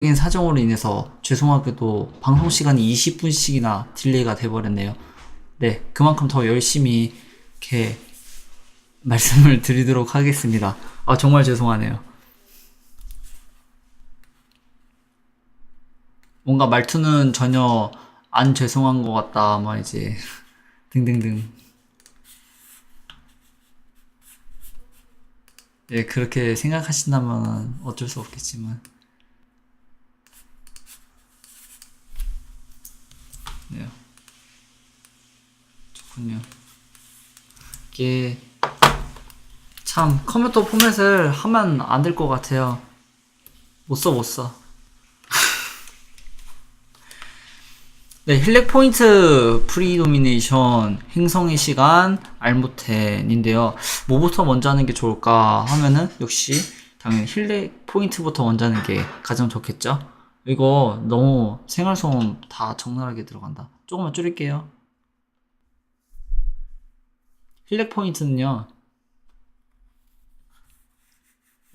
인 사정으로 인해서 죄송하게도 방송 시간이 20분씩이나 딜레이가 돼버렸네요. 네, 그만큼 더 열심히 이렇게 말씀을 드리도록 하겠습니다. 아, 정말 죄송하네요. 뭔가 말투는 전혀 안 죄송한 것 같다, 막 이제 등등등. 네, 그렇게 생각하신다면 어쩔 수 없겠지만. 네, 좋군요. 이게 참 컴퓨터 포맷을 하면 안 될 것 같아요. 못 써, 못 써. 네, 힐렉 포인트 프리도미네이션 행성의 시간 알무텐인데요. 뭐부터 먼저 하는 게 좋을까 하면은 역시 당연히 힐렉 포인트부터 먼저 하는 게 가장 좋겠죠. 이거 너무 생활소음 다 적나라하게 들어간다. 조금만 줄일게요. 힐렉 포인트는요,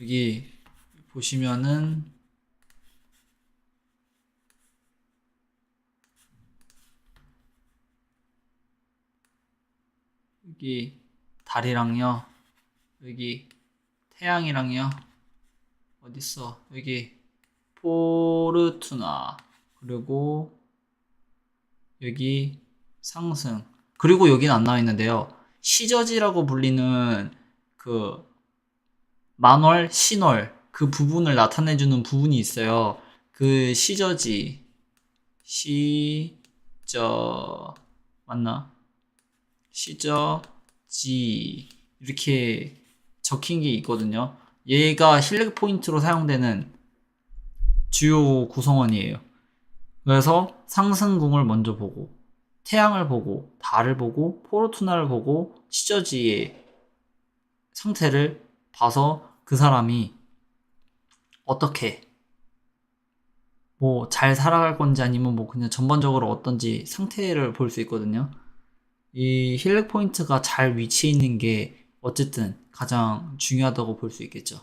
여기 보시면은 여기 달이랑요, 여기 태양이랑요, 어딨어? 여기 포르투나, 그리고 여기 상승, 그리고 여기는 안 나와 있는데요. 시저지라고 불리는 그 만월, 신월 그 부분을 나타내주는 부분이 있어요. 그 시저지, 시저 맞나? 시저지 이렇게 적힌 게 있거든요. 얘가 힐렉 포인트로 사용되는 주요 구성원이에요. 그래서 상승궁을 먼저 보고 태양을 보고 달을 보고 포르투나를 보고 시저지의 상태를 봐서 그 사람이 어떻게 뭐 잘 살아갈 건지 아니면 뭐 그냥 전반적으로 어떤지 상태를 볼 수 있거든요. 이 힐렉 포인트가 잘 위치해 있는 게 어쨌든 가장 중요하다고 볼 수 있겠죠.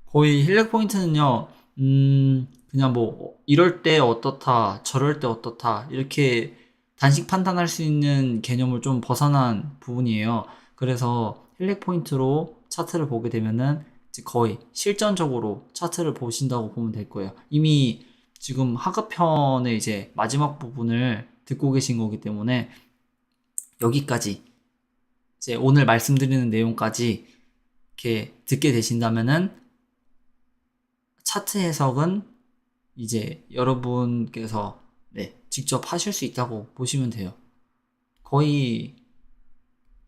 거의 힐렉 포인트는요, 그냥 뭐, 이럴 때 어떻다, 저럴 때 어떻다, 이렇게 단식 판단할 수 있는 개념을 좀 벗어난 부분이에요. 그래서 힐렉 포인트로 차트를 보게 되면은 이제 거의 실전적으로 차트를 보신다고 보면 될 거예요. 이미 지금 하급편의 이제 마지막 부분을 듣고 계신 거기 때문에 여기까지 이제 오늘 말씀드리는 내용까지 이렇게 듣게 되신다면은 차트 해석은 이제 여러분께서 네, 직접 하실 수 있다고 보시면 돼요. 거의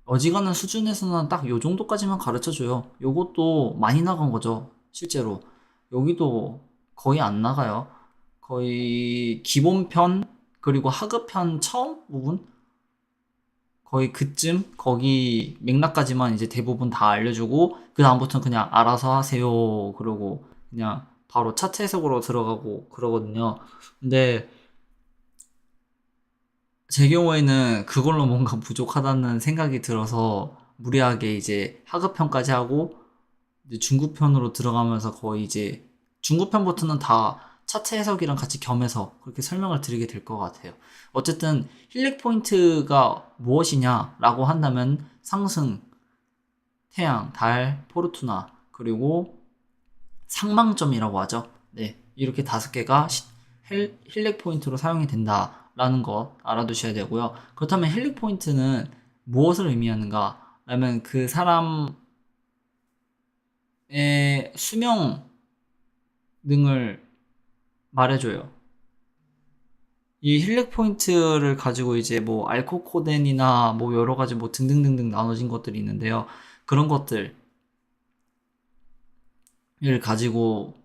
어지간한 수준에서는 딱 요 정도까지만 가르쳐 줘요. 요것도 많이 나간 거죠. 실제로. 여기도 거의 안 나가요. 거의 기본편 그리고 하급편 처음 부분 거의 그쯤 거기 맥락까지만 이제 대부분 다 알려주고 그 다음부터는 그냥 알아서 하세요. 그러고 그냥 바로 차트 해석으로 들어가고 그러거든요. 근데 제 경우에는 그걸로 뭔가 부족하다는 생각이 들어서 무리하게 이제 하급편까지 하고 이제 중급편으로 들어가면서 거의 이제 중급편부터는 다 차트 해석이랑 같이 겸해서 그렇게 설명을 드리게 될 것 같아요. 어쨌든 힐렉 포인트가 무엇이냐라고 한다면 상승, 태양, 달, 포르투나 그리고 상망점이라고 하죠. 네, 이렇게 다섯 개가 힐렉 포인트로 사용이 된다라는 것 알아두셔야 되고요. 그렇다면 힐렉 포인트는 무엇을 의미하는가? 라면 그 사람의 수명 등을 말해줘요. 이 힐렉 포인트를 가지고 이제 뭐 알코코덴이나 뭐 여러 가지 뭐 등등등등 나눠진 것들이 있는데요. 그런 것들을 가지고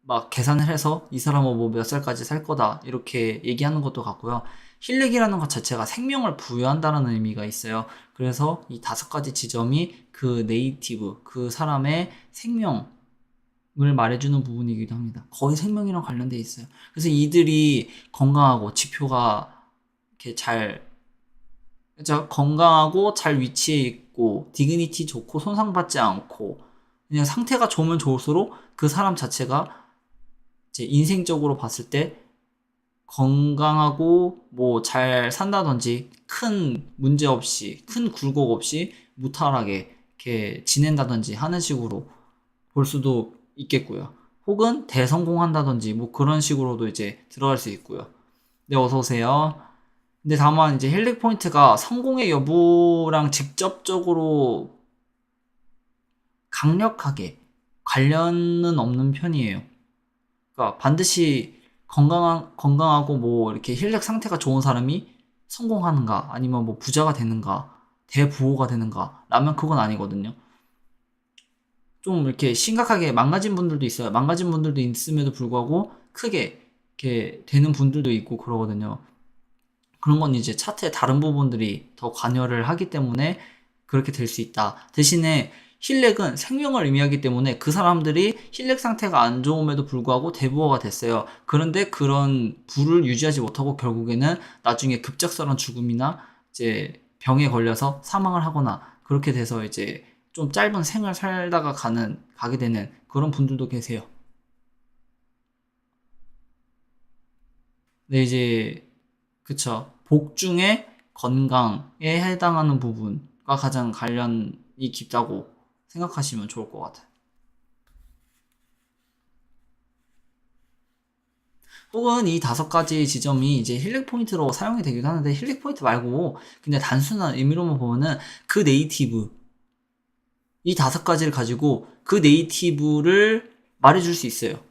막 계산을 해서 이 사람은 뭐 몇 살까지 살 거다 이렇게 얘기하는 것도 같고요. 힐렉이라는 것 자체가 생명을 부여한다는 의미가 있어요. 그래서 이 다섯 가지 지점이 그 네이티브, 그 사람의 생명을 말해주는 부분이기도 합니다. 거의 생명이랑 관련돼 있어요. 그래서 이들이 건강하고 지표가 이렇게 잘, 그죠? 건강하고 잘 위치해 있고 디그니티 좋고 손상받지 않고 그냥 상태가 좋으면 좋을수록 그 사람 자체가 이제 인생적으로 봤을 때 건강하고 뭐 잘 산다든지 큰 문제 없이 큰 굴곡 없이 무탈하게 이렇게 지낸다든지 하는 식으로 볼 수도 있겠고요. 혹은 대성공한다든지 뭐 그런 식으로도 이제 들어갈 수 있고요. 네, 어서 오세요. 근데 다만 이제 힐링 포인트가 성공의 여부랑 직접적으로 강력하게 관련은 없는 편이에요. 그러니까 반드시 건강하고 뭐 이렇게 혈액 상태가 좋은 사람이 성공하는가 아니면 뭐 부자가 되는가 대부호가 되는가 라면 그건 아니거든요. 좀 이렇게 심각하게 망가진 분들도 있어요. 망가진 분들도 있음에도 불구하고 크게 이렇게 되는 분들도 있고 그러거든요. 그런 건 이제 차트의 다른 부분들이 더 관여를 하기 때문에 그렇게 될 수 있다. 대신에 힐렉은 생명을 의미하기 때문에 그 사람들이 힐렉 상태가 안 좋음에도 불구하고 대부호가 됐어요. 그런데 그런 부를 유지하지 못하고 결국에는 나중에 급작스러운 죽음이나 이제 병에 걸려서 사망을 하거나 그렇게 돼서 이제 좀 짧은 생을 살다가 가게 되는 그런 분들도 계세요. 근데 이제 그쵸. 복 중에 건강에 해당하는 부분과 가장 관련이 깊다고 생각하시면 좋을 것 같아요. 혹은 이 5가지 지점이 이제 힐링 포인트로 사용이 되기도 하는데 힐링 포인트 말고 그냥 단순한 의미로만 보면은 그 네이티브 이 5가지를 가지고 그 네이티브를 말해줄 수 있어요.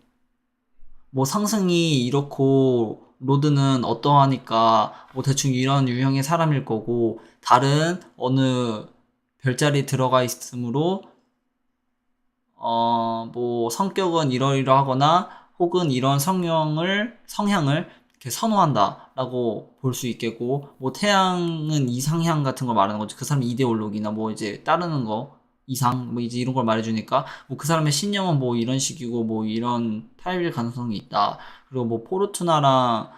뭐 상승이 이렇고 로드는 어떠하니까 뭐 대충 이런 유형의 사람일 거고 다른 어느 별자리 들어가 있으므로 뭐 성격은 이러이러하거나 혹은 이런 성향을 이렇게 선호한다라고 볼 수 있겠고 뭐 태양은 이상향 같은 걸 말하는 거죠. 그 사람 이데올로기나 뭐 이제 따르는 거 이상 뭐 이제 이런 걸 말해주니까 뭐 그 사람의 신념은 뭐 이런 식이고 뭐 이런 타입일 가능성이 있다. 그리고 뭐 포르투나랑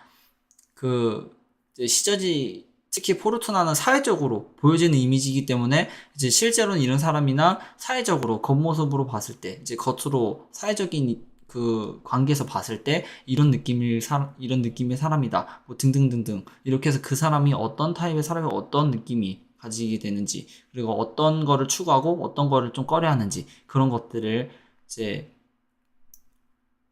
그 이제 시저지 특히 포르투나는 사회적으로 보여지는 이미지이기 때문에 이제 실제로는 이런 사람이나 사회적으로 겉모습으로 봤을 때 이제 겉으로 사회적인 그 관계에서 봤을 때 이런 느낌의 사람이다 뭐 등등등등 이렇게 해서 그 사람이 어떤 타입의 사람이 어떤 느낌이 가지게 되는지 그리고 어떤 거를 추구하고 어떤 거를 좀 꺼려하는지 그런 것들을 이제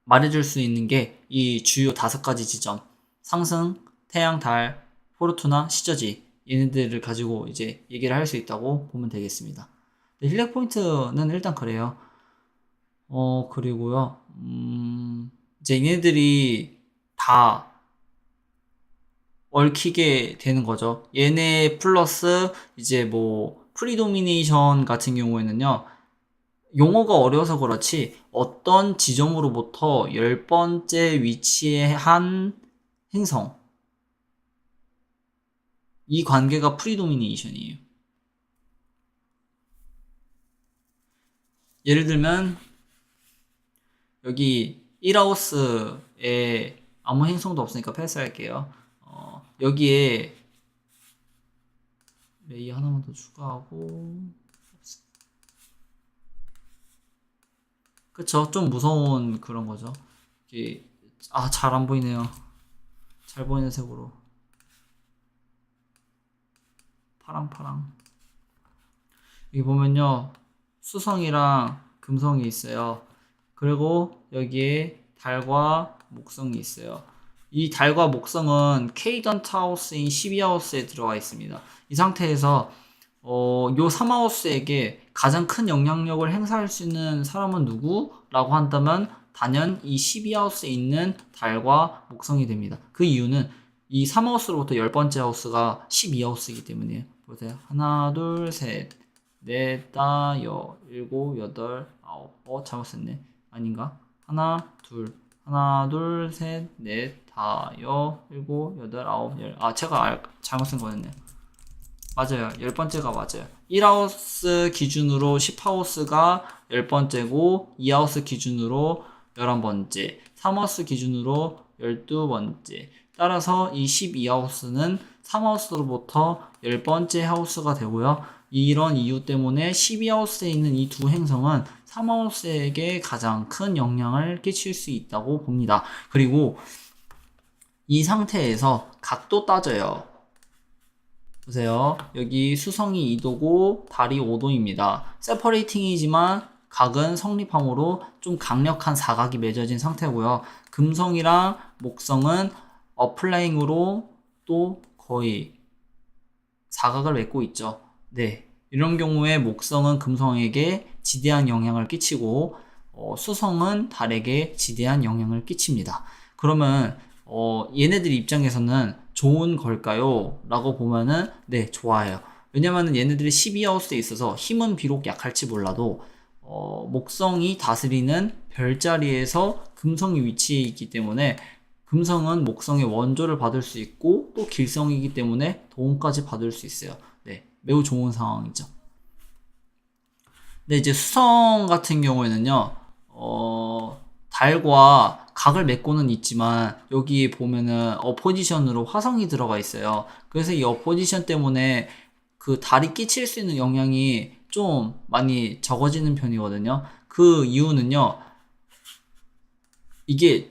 말해줄 수 있는 게 이 주요 5가지 지점 상승, 태양, 달, 포르투나, 시저지 얘네들을 가지고 이제 얘기를 할 수 있다고 보면 되겠습니다. 힐렉 포인트는 일단 그래요. 그리고요. 이제 얘네들이 다 얽히게 되는 거죠. 얘네 플러스 이제 뭐 프리도미네이션 같은 경우에는요. 용어가 어려워서 그렇지 어떤 지점으로부터 10번째 위치에 한 행성 이 관계가 프리도미네이션이에요. 예를 들면 여기 1하우스에 아무 행성도 없으니까 패스할게요. 여기에 레이 하나만 더 추가하고 그쵸? 좀 무서운 그런 거죠. 이게 잘 안 보이네요. 잘 보이는 색으로 파랑파랑 여기 보면요 수성이랑 금성이 있어요. 그리고 여기에 달과 목성이 있어요. 이 달과 목성은 케이던트 하우스인 12하우스에 들어가 있습니다. 이 상태에서 요 3하우스에게 가장 큰 영향력을 행사할 수 있는 사람은 누구라고 한다면 단연 이 12하우스에 있는 달과 목성이 됩니다. 그 이유는 이 3하우스로부터 10번째 하우스가 12하우스이기 때문이에요. 보세요. 하나, 둘, 셋, 넷, 다, 일곱, 여덟, 아홉. 잘못 썼네. 아닌가? 하나, 둘, 셋, 넷, 다, 일곱, 여덟, 아홉, 열. 제가 잘못 쓴 거였네요. 맞아요. 10번째가 맞아요. 1하우스 기준으로 10하우스가 10번째고 2하우스 기준으로 11번째, 3하우스 기준으로 12번째. 따라서 이 12하우스는 3하우스로부터 10번째 하우스가 되고요. 이런 이유 때문에 12하우스에 있는 이 두 행성은 3하우스에게 가장 큰 영향을 끼칠 수 있다고 봅니다. 그리고 이 상태에서 각도 따져요. 보세요. 여기 수성이 2도고 달이 5도입니다. 세퍼레이팅이지만 각은 성립함으로 좀 강력한 사각이 맺어진 상태고요. 금성이랑 목성은 어플라잉으로 또 거의 사각을 맺고 있죠. 네. 이런 경우에 목성은 금성에게 지대한 영향을 끼치고 수성은 달에게 지대한 영향을 끼칩니다. 그러면 얘네들 입장에서는 좋은 걸까요? 라고 보면은 네, 좋아요. 왜냐면은 얘네들이 12하우스에 있어서 힘은 비록 약할지 몰라도 목성이 다스리는 별자리에서 금성이 위치해 있기 때문에 금성은 목성의 원조를 받을 수 있고 또 길성이기 때문에 도움까지 받을 수 있어요. 네, 매우 좋은 상황이죠. 근데 이제 수성 같은 경우에는요, 달과 각을 맺고는 있지만 여기 보면은 어포지션으로 화성이 들어가 있어요. 그래서 이 어포지션 때문에 그 달이 끼칠 수 있는 영향이 좀 많이 적어지는 편이거든요. 그 이유는요, 이게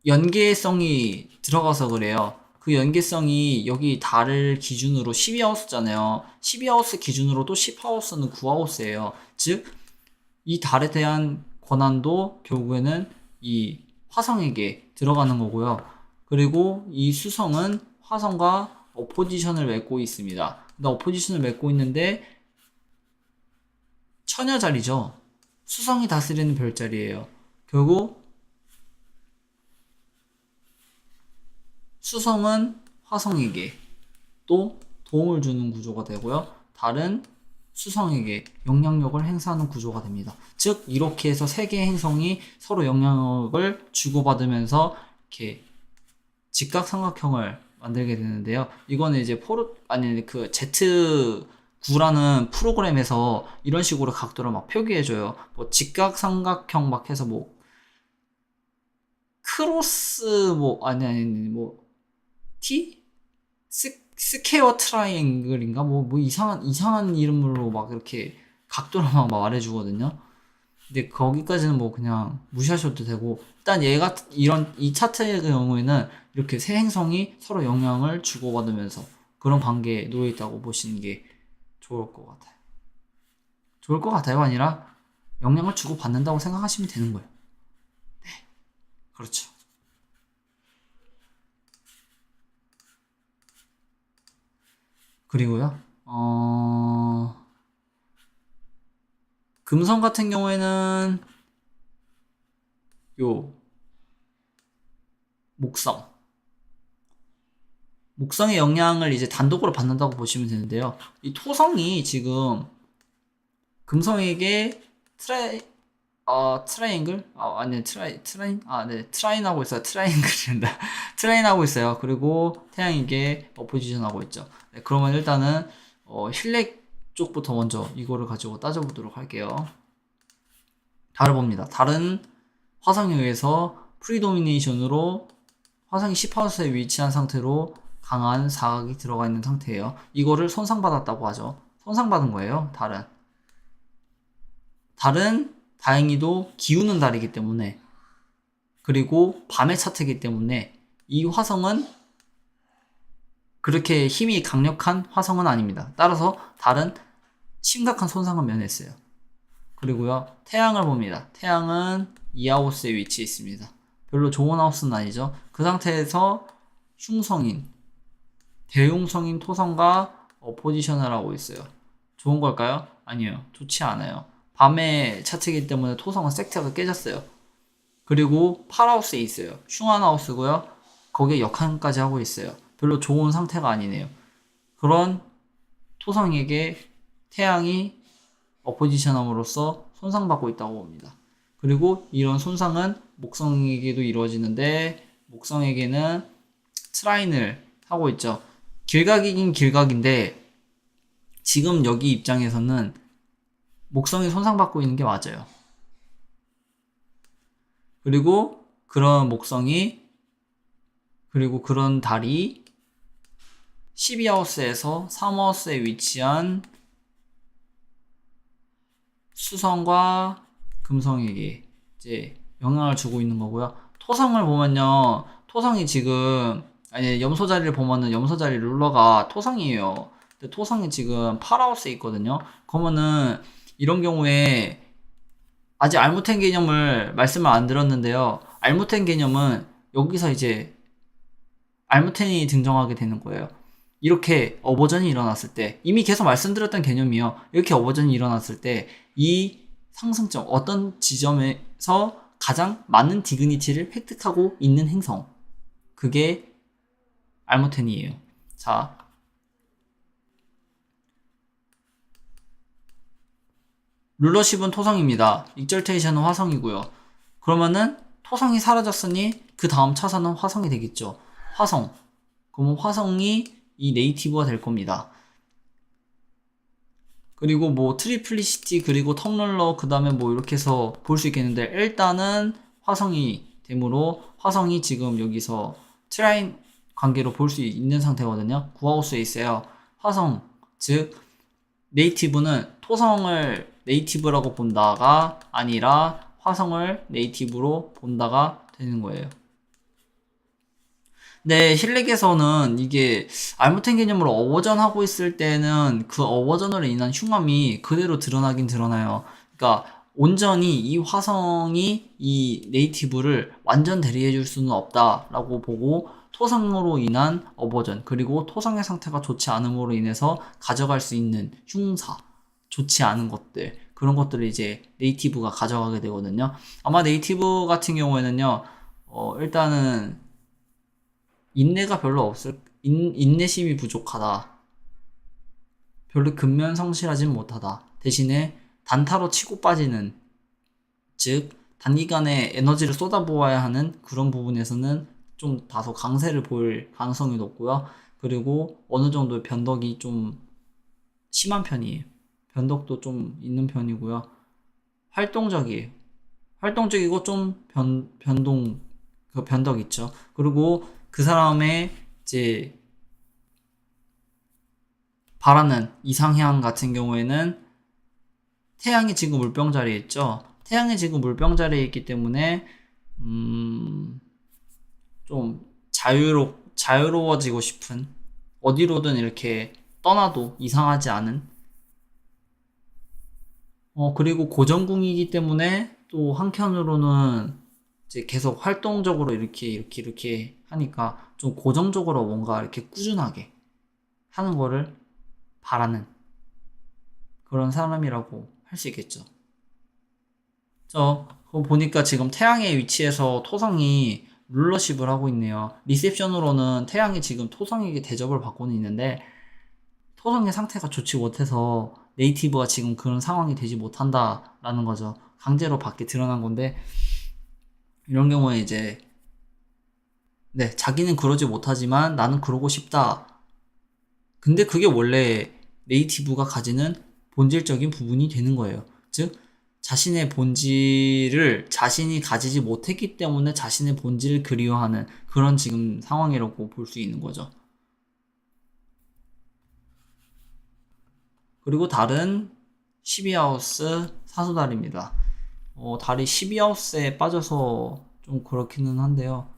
연계성이 들어가서 그래요. 그 연계성이 여기 달을 기준으로 12하우스잖아요. 12하우스 기준으로 또 10하우스는 9하우스예요. 즉, 이 달에 대한 권한도 결국에는 이 화성에게 들어가는 거고요. 그리고 이 수성은 화성과 어포지션을 맺고 있습니다. 근데 어포지션을 맺고 있는데 처녀자리죠. 수성이 다스리는 별자리예요. 결국 수성은 화성에게 또 도움을 주는 구조가 되고요. 달은 수성에게 영향력을 행사하는 구조가 됩니다. 즉 이렇게 해서 세 개의 행성이 서로 영향력을 주고받으면서 이렇게 직각삼각형을 만들게 되는데요. 이거는 이제 그 Z9라는 프로그램에서 이런 식으로 각도를 막 표기해줘요. 뭐 직각삼각형 막 해서 뭐 크로스 뭐 T? 스퀘어 트라이앵글인가? 뭐 이상한 이름으로 막 이렇게 각도를 막 말해주거든요. 근데 거기까지는 뭐 그냥 무시하셔도 되고, 일단 이 차트의 경우에는 이렇게 세 행성이 서로 영향을 주고받으면서 그런 관계에 놓여 있다고 보시는 게 좋을 것 같아요. 좋을 것 같아요. 아니라 영향을 주고받는다고 생각하시면 되는 거예요. 네. 그렇죠. 그리고요, 금성 같은 경우에는 요 목성. 목성의 영향을 이제 단독으로 받는다고 보시면 되는데요. 이 토성이 지금 금성에게 트라이앵글? 아니, 트라인 하고 있어요. 트라이앵글이란다. 트라인 하고 있어요. 그리고 태양에게 어포지션 하고 있죠. 네, 그러면 일단은, 힐렉 쪽부터 먼저 이거를 가지고 따져보도록 할게요. 달을 봅니다. 달은 화성에 의해서 프리도미네이션으로 화성이 10하우스에 위치한 상태로 강한 사각이 들어가 있는 상태예요. 이거를 손상받았다고 하죠. 손상받은 거예요, 달은. 달은 다행히도 기우는 달이기 때문에, 그리고 밤의 차트이기 때문에 이 화성은 그렇게 힘이 강력한 화성은 아닙니다. 따라서 달은 심각한 손상을 면했어요. 그리고요, 태양을 봅니다. 태양은 2하우스에 위치해 있습니다. 별로 좋은 하우스는 아니죠. 그 상태에서 흉성인, 대용성인 토성과 어포지션을 하고 있어요. 좋은 걸까요? 아니요. 좋지 않아요. 밤의 차트이기 때문에 토성은 섹터가 깨졌어요. 그리고 팔하우스에 있어요. 흉한 하우스고요. 거기에 역할까지 하고 있어요. 별로 좋은 상태가 아니네요. 그런 토성에게 태양이 어포지션함으로써 손상받고 있다고 봅니다. 그리고 이런 손상은 목성에게도 이루어지는데 목성에게는 트라인을 하고 있죠. 길각이긴 길각인데 지금 여기 입장에서는 목성이 손상받고 있는 게 맞아요. 그리고 그런 목성이 그리고 그런 달이 12하우스에서 3하우스에 위치한 수성과 금성에게 이제 영향을 주고 있는 거고요. 토성을 보면요. 토성이 지금 아니 염소 자리를 보면은 염소 자리 룰러가 토성이에요. 근데 토성이 지금 파라오스에 있거든요. 그러면은 이런 경우에 아직 알무텐 개념을 말씀을 안 드렸는데요. 알무텐 개념은 여기서 이제 알무텐이 등장하게 되는 거예요. 이렇게 어버전이 일어났을 때 이미 계속 말씀드렸던 개념이요. 이렇게 어버전이 일어났을 때 이 상승점 어떤 지점에서 가장 많은 디그니티를 획득하고 있는 행성 그게 알무텐이에요. 자, 룰러십은 토성입니다. 익절테이션은 화성이고요. 그러면은 토성이 사라졌으니 그 다음 차선은 화성이 되겠죠. 화성. 그러면 화성이 이 네이티브가 될 겁니다. 그리고 뭐 트리플리시티 그리고 텀룰러 그 다음에 뭐 이렇게 해서 볼 수 있겠는데 일단은 화성이 되므로 화성이 지금 여기서 트라인 관계로 볼 수 있는 상태거든요. 구하우스에 있어요. 화성 즉 네이티브는 토성을 네이티브라고 본다가 아니라 화성을 네이티브로 본다가 되는 거예요. 네, 힐렉에서는 이게 알무텐 개념으로 어버전하고 있을 때는 그 어버전으로 인한 흉함이 그대로 드러나긴 드러나요. 그러니까 온전히 이 화성이 이 네이티브를 완전 대리해 줄 수는 없다라고 보고 토성으로 인한 어버전 그리고 토성의 상태가 좋지 않음으로 인해서 가져갈 수 있는 흉사 좋지 않은 것들 그런 것들을 이제 네이티브가 가져가게 되거든요. 아마 네이티브 같은 경우에는요. 일단은 인내가 별로 인내심이 부족하다. 별로 근면 성실하진 못하다. 대신에 단타로 치고 빠지는, 즉, 단기간에 에너지를 쏟아부어야 하는 그런 부분에서는 좀 다소 강세를 보일 가능성이 높고요. 그리고 어느 정도의 변덕이 좀 심한 편이에요. 변덕도 좀 있는 편이고요. 활동적이에요. 활동적이고 좀 변덕 있죠. 그리고 그 사람의 이제 바라는 이상향 같은 경우에는 태양이 지금 물병 자리에 있죠. 태양이 지금 물병 자리에 있기 때문에 좀 자유로워지고 싶은 어디로든 이렇게 떠나도 이상하지 않은 그리고 고정궁이기 때문에 또 한켠으로는 이제 계속 활동적으로 이렇게 하니까 좀 고정적으로 뭔가 이렇게 꾸준하게 하는 거를 바라는 그런 사람이라고 할 수 있겠죠. 그거 보니까 지금 태양의 위치에서 토성이 룰러십을 하고 있네요. 리셉션으로는 태양이 지금 토성에게 대접을 받고는 있는데 토성의 상태가 좋지 못해서 네이티브가 지금 그런 상황이 되지 못한다라는 거죠. 강제로 밖에 드러난 건데 이런 경우에 이제 네, 자기는 그러지 못하지만 나는 그러고 싶다. 근데 그게 원래 네이티브가 가지는 본질적인 부분이 되는 거예요. 즉, 자신의 본질을 자신이 가지지 못했기 때문에 자신의 본질을 그리워하는 그런 지금 상황이라고 볼 수 있는 거죠. 그리고 달은 12하우스 사수달입니다. 달이 12하우스에 빠져서 좀 그렇기는 한데요.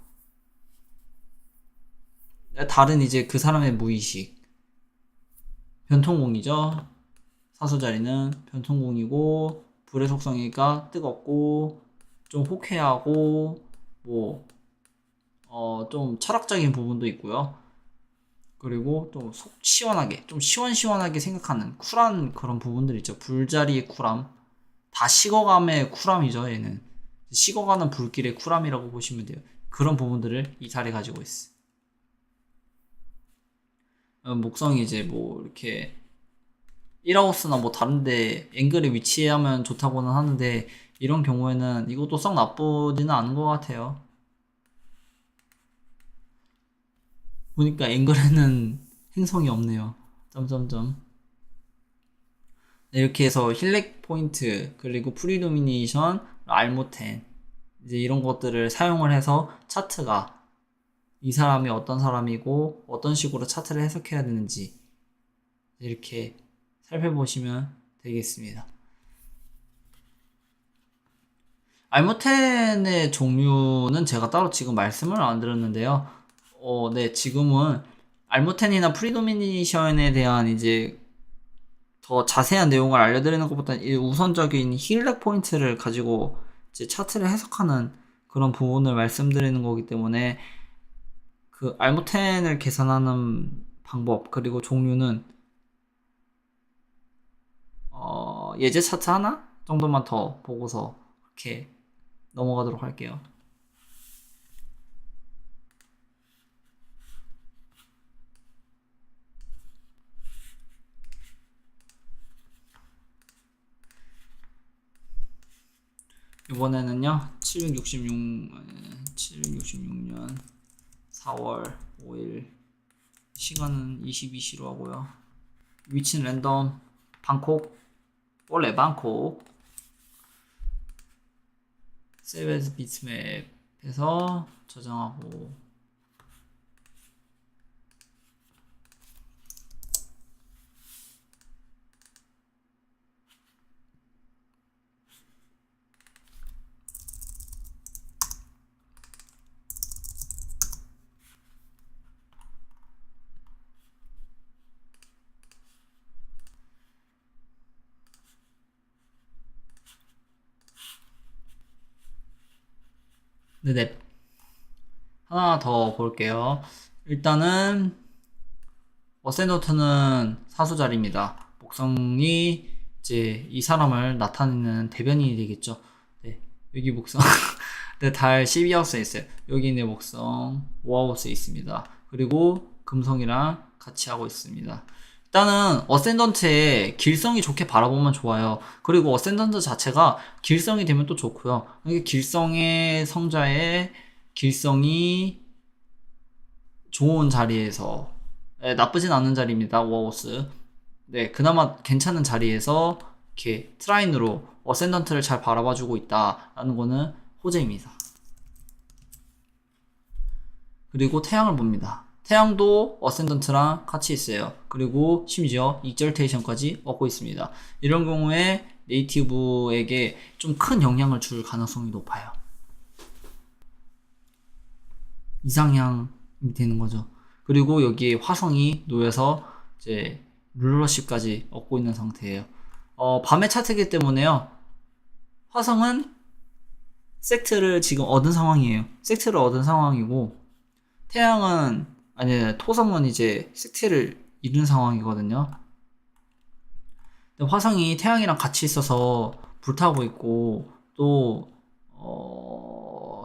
달은 이제 그 사람의 무의식. 변통공이죠. 사수자리는 변통공이고 불의 속성이니까 뜨겁고 좀 호쾌하고 뭐 좀 철학적인 부분도 있고요. 그리고 좀 속 시원하게 좀 시원시원하게 생각하는 쿨한 그런 부분들 있죠. 불자리의 쿨함 다 식어감의 쿨함이죠. 얘는 식어가는 불길의 쿨함이라고 보시면 돼요. 그런 부분들을 이 달이 가지고 있어. 목성이 이제 뭐 이렇게 1하우스나 뭐 다른데 앵글에 위치하면 좋다고는 하는데 이런 경우에는 이것도 썩 나쁘지는 않은 것 같아요. 보니까 앵글에는 행성이 없네요. 점점점. 네, 이렇게 해서 힐렉 포인트 그리고 프리도미네이션, 알모텐 이제 이런 것들을 사용을 해서 차트가 이 사람이 어떤 사람이고 어떤 식으로 차트를 해석해야 되는지 이렇게 살펴보시면 되겠습니다. 알무텐의 종류는 제가 따로 지금 말씀을 안 드렸는데요. 네, 지금은 알무텐이나 프리도미니션에 대한 이제 더 자세한 내용을 알려드리는 것보다는 이 우선적인 힐렉 포인트를 가지고 이제 차트를 해석하는 그런 부분을 말씀드리는 거기 때문에 그 알무텐을 계산하는 방법 그리고 종류는 예제 차트 하나 정도만 더 보고서 그렇게 넘어가도록 할게요. 이번에는요 766년 4월 5일 시간은 22시로 하고요. 위치는 랜덤 방콕 원래 방콕 세베즈 비트맵에서 저장하고 네네 하나 더 볼게요. 일단은 어센더트는 사수자리입니다. 목성이 이제 이 사람을 나타내는 대변인이 되겠죠. 네, 여기 목성 네, 달 12하우스에 있어요. 여기 있는 목성 5하우스에 있습니다. 그리고 금성이랑 같이 하고 있습니다. 일단은 어센던트의 길성이 좋게 바라보면 좋아요. 그리고 어센던트 자체가 길성이 되면 또 좋고요. 이게 길성의 성자의 길성이 좋은 자리에서 나쁘진 않은 자리입니다. 워호스. 네, 그나마 괜찮은 자리에서 이렇게 트라인으로 어센던트를 잘 바라봐주고 있다라는 거는 호재입니다. 그리고 태양을 봅니다. 태양도 어센던트랑 같이 있어요. 그리고 심지어 익절테이션까지 얻고 있습니다. 이런 경우에 네이티브에게 좀 큰 영향을 줄 가능성이 높아요. 이상향이 되는 거죠. 그리고 여기에 화성이 놓여서 이제 룰러십까지 얻고 있는 상태예요. 밤의 차트이기 때문에요. 화성은 섹트를 지금 얻은 상황이에요. 섹트를 얻은 상황이고 태양은 아니 토성은 이제 섹트를 잃은 상황이거든요. 근데 화성이 태양이랑 같이 있어서 불타고 있고 또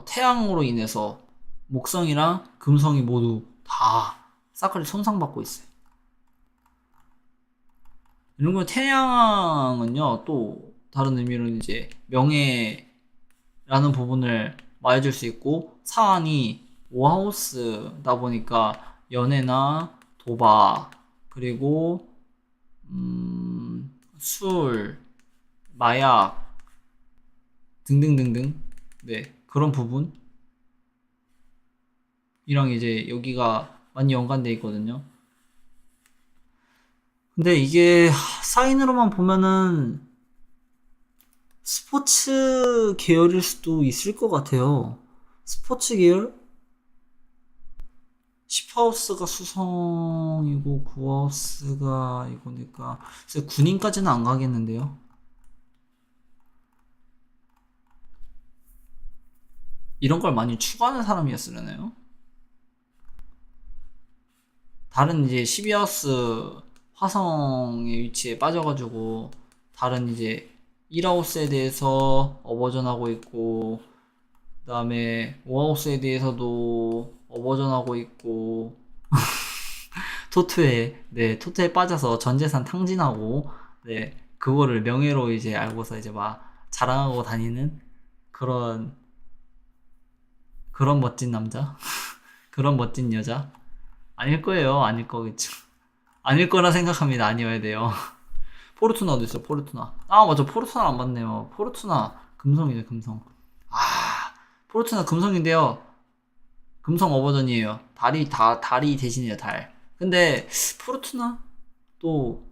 태양으로 인해서 목성이랑 금성이 모두 다 사클이 손상받고 있어요. 이런 거 태양은요 또 다른 의미로는 이제 명예라는 부분을 말해줄 수 있고 사안이 오하우스다 보니까 연애나 도박 그리고 술, 마약 등등등등 네 그런 부분이랑 이제 여기가 많이 연관돼 있거든요. 근데 이게 사인으로만 보면은 스포츠 계열일 수도 있을 것 같아요. 스포츠 계열? 10하우스가 수성이고 9하우스가 이거니까 글쎄 군인까지는 안 가겠는데요. 이런 걸 많이 추구하는 사람이었으려나요? 다른 이제 12하우스 화성의 위치에 빠져가지고 다른 이제 1하우스에 대해서 어버전하고 있고 그 다음에 5하우스에 대해서도 어버전하고 있고 토트에 빠져서 전재산 탕진하고 네 그거를 명예로 이제 알고서 이제 막 자랑하고 다니는 그런 그런 멋진 남자 그런 멋진 여자 아닐 거예요. 아닐 거겠죠. 아닐 거라 생각합니다. 아니어야 돼요. 포르투나 어디 있어? 포르투나. 아 맞아. 포르투나 안 봤네요. 포르투나 금성이네 금성. 아 포르투나 금성인데요. 금성 어버전이에요. 달이 대신이에요 달. 근데 포르투나 또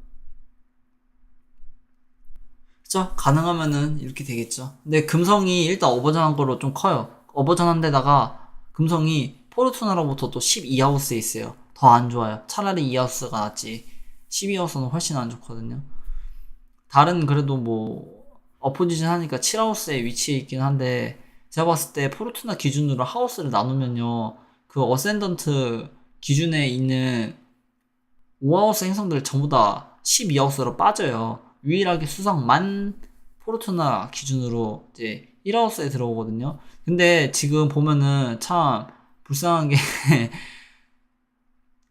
그쵸? 가능하면은 이렇게 되겠죠. 근데 금성이 일단 어버전한 거로 좀 커요. 어버전한 데다가 금성이 포르투나로부터 또 12하우스에 있어요. 더 안 좋아요. 차라리 2하우스가 낫지. 12하우스는 훨씬 안 좋거든요. 다른 그래도 뭐 어포지션 하니까 7하우스에 위치해 있긴 한데 제가 봤을 때 포르투나 기준으로 하우스를 나누면요. 그 어센던트 기준에 있는 5하우스 행성들 전부 다 12하우스로 빠져요. 유일하게 수성만 포르투나 기준으로 이제 1하우스에 들어오거든요. 근데 지금 보면은 참 불쌍한 게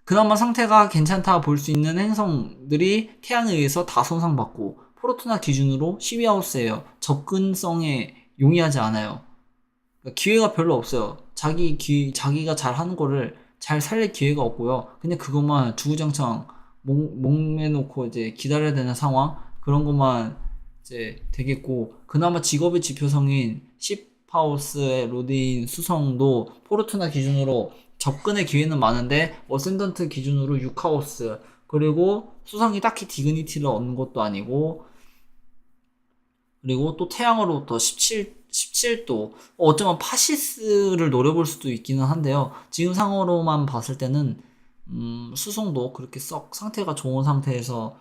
그나마 상태가 괜찮다 볼 수 있는 행성들이 태양에 의해서 다 손상받고 포르투나 기준으로 12하우스예요. 접근성에 용이하지 않아요. 그러니까 기회가 별로 없어요. 자기가 잘하는 거를 잘 살릴 기회가 없고요. 그냥 그것만 주구장창 목매놓고 이제 기다려야 되는 상황? 그런 것만 이제 되겠고, 그나마 직업의 지표성인 10하우스의 로드인 수성도 포르투나 기준으로 접근의 기회는 많은데, 어센던트 기준으로 6하우스, 그리고 수성이 딱히 디그니티를 얻는 것도 아니고, 그리고 또 태양으로부터 17도. 어쩌면 파시스를 노려볼 수도 있기는 한데요. 지금 상으로만 봤을 때는, 수송도 그렇게 썩 상태가 좋은 상태에서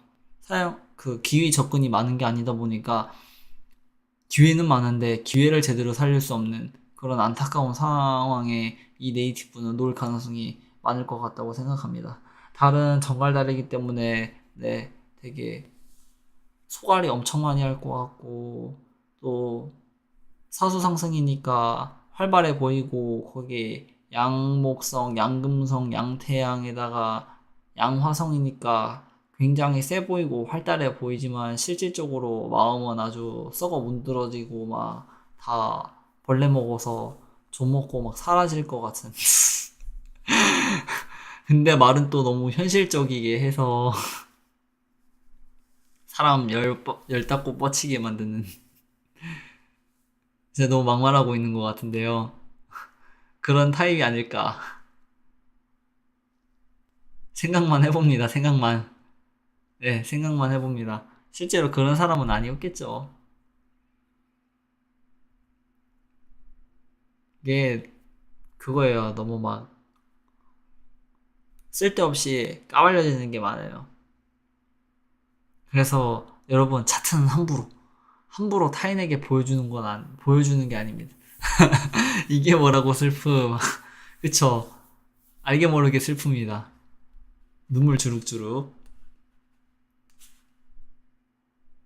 기회 접근이 많은 게 아니다 보니까 기회는 많은데 기회를 제대로 살릴 수 없는 그런 안타까운 상황에 이 네이티브는 놓을 가능성이 많을 것 같다고 생각합니다. 다른 정갈다리기 때문에, 네, 되게 소갈이 엄청 많이 할 것 같고, 또 사수 상승이니까 활발해 보이고 거기 양목성, 양금성, 양태양에다가 양화성이니까 굉장히 세 보이고 활달해 보이지만 실질적으로 마음은 아주 썩어 문드러지고 막 다 벌레 먹어서 좀 먹고 막 사라질 것 같은. 근데 말은 또 너무 현실적이게 해서 사람 열 닫고 뻗치게 만드는. 진짜 너무 막말하고 있는 것 같은데요. 그런 타입이 아닐까. 생각만 해봅니다. 생각만. 네, 생각만 해봅니다. 실제로 그런 사람은 아니었겠죠. 이게 그거예요. 너무 막 쓸데없이 까발려지는 게 많아요. 그래서 여러분 차트는 함부로 타인에게 보여주는 게 아닙니다. 이게 뭐라고 슬픔. 그쵸? 알게 모르게 슬픔이다. 눈물 주룩주룩.